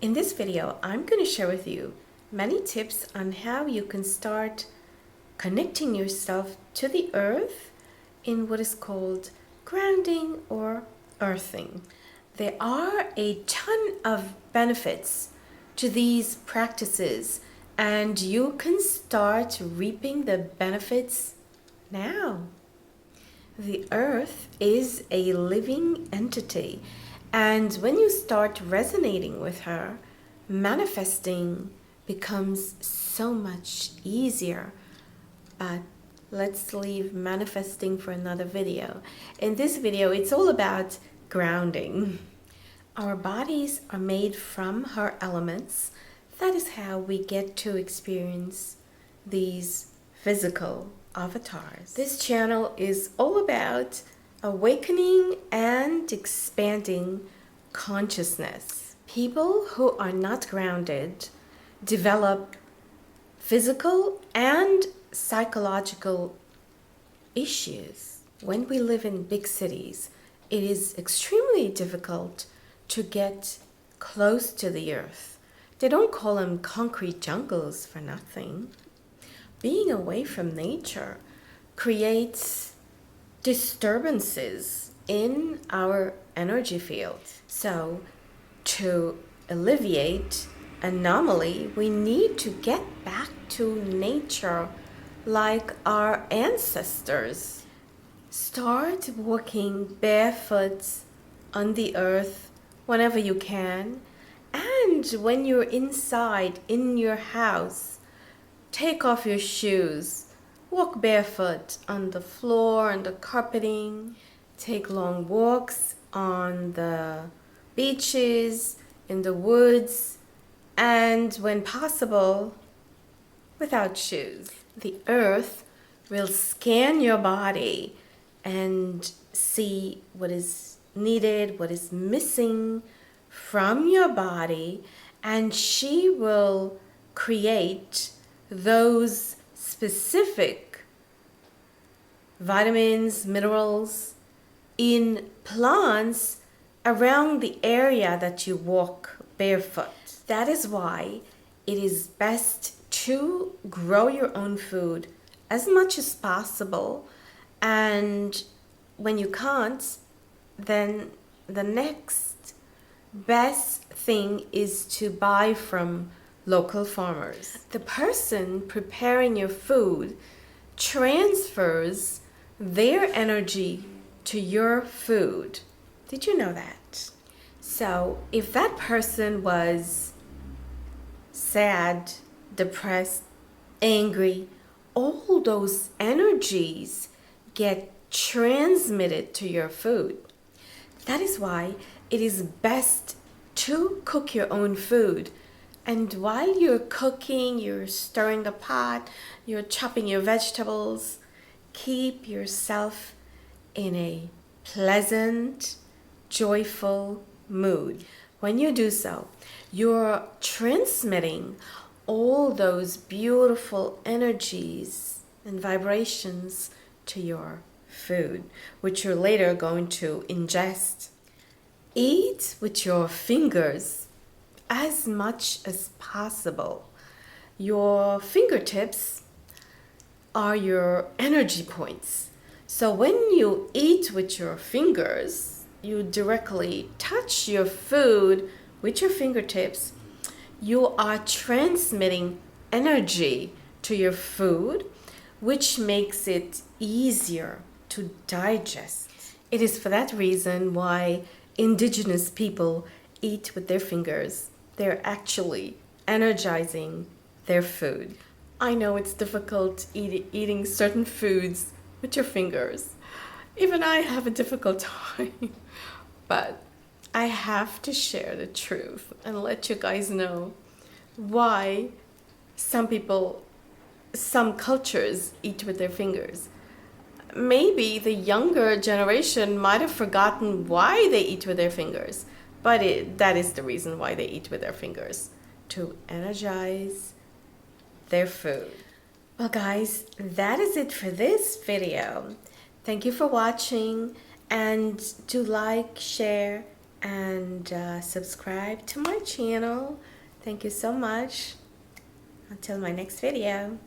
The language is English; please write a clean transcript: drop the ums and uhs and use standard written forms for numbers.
In this video, I'm going to share with you many tips on how you can start connecting yourself to the earth in what is called grounding or earthing. There are a ton of benefits to these practices, and you can start reaping the benefits now. The earth is a living entity, and when you start resonating with her, manifesting becomes so much easier. But let's leave manifesting for another video. In this video, it's all about grounding. Our bodies are made from her elements. That is how we get to experience these physical avatars. This channel is all about awakening and expanding consciousness. People who are not grounded develop physical and psychological issues. When we live in big cities, it is extremely difficult to get close to the earth. They don't call them concrete jungles for nothing. Being away from nature creates disturbances in our energy field. So to alleviate anomaly, we need to get back to nature like our ancestors. Start walking barefoot on the earth whenever you can, and when you're inside in your house, take off your shoes, walk barefoot on the floor, on the carpeting, take long walks on the beaches, in the woods, and when possible, without shoes. The earth will scan your body and see what is needed, what is missing from your body, and she will create those specific vitamins, minerals in plants around the area that you walk barefoot. That is why it is best to grow your own food as much as possible, and when you can't, then the next best thing is to buy from local farmers. The person preparing your food transfers their energy to your food. Did you know that? So if that person was sad, depressed, angry, all those energies get transmitted to your food. That is why it is best to cook your own food. And while you're cooking, you're stirring the pot, you're chopping your vegetables, keep yourself in a pleasant, joyful mood. When you do so, you're transmitting all those beautiful energies and vibrations to your food, which you're later going to ingest. Eat with your fingers as much as possible. Your fingertips are your energy points. So when you eat with your fingers, you directly touch your food with your fingertips. You are transmitting energy to your food, which makes it easier to digest. It is for that reason why indigenous people eat with their fingers. They're actually energizing their food. I know it's difficult eating certain foods with your fingers. Even I have a difficult time. But I have to share the truth and let you guys know why some people, some cultures eat with their fingers. Maybe the younger generation might have forgotten why they eat with their fingers. But that is the reason why they eat with their fingers, to energize their food. Well guys, that is it for this video. Thank you for watching, and do like, share, and subscribe to my channel. Thank you so much. Until my next video.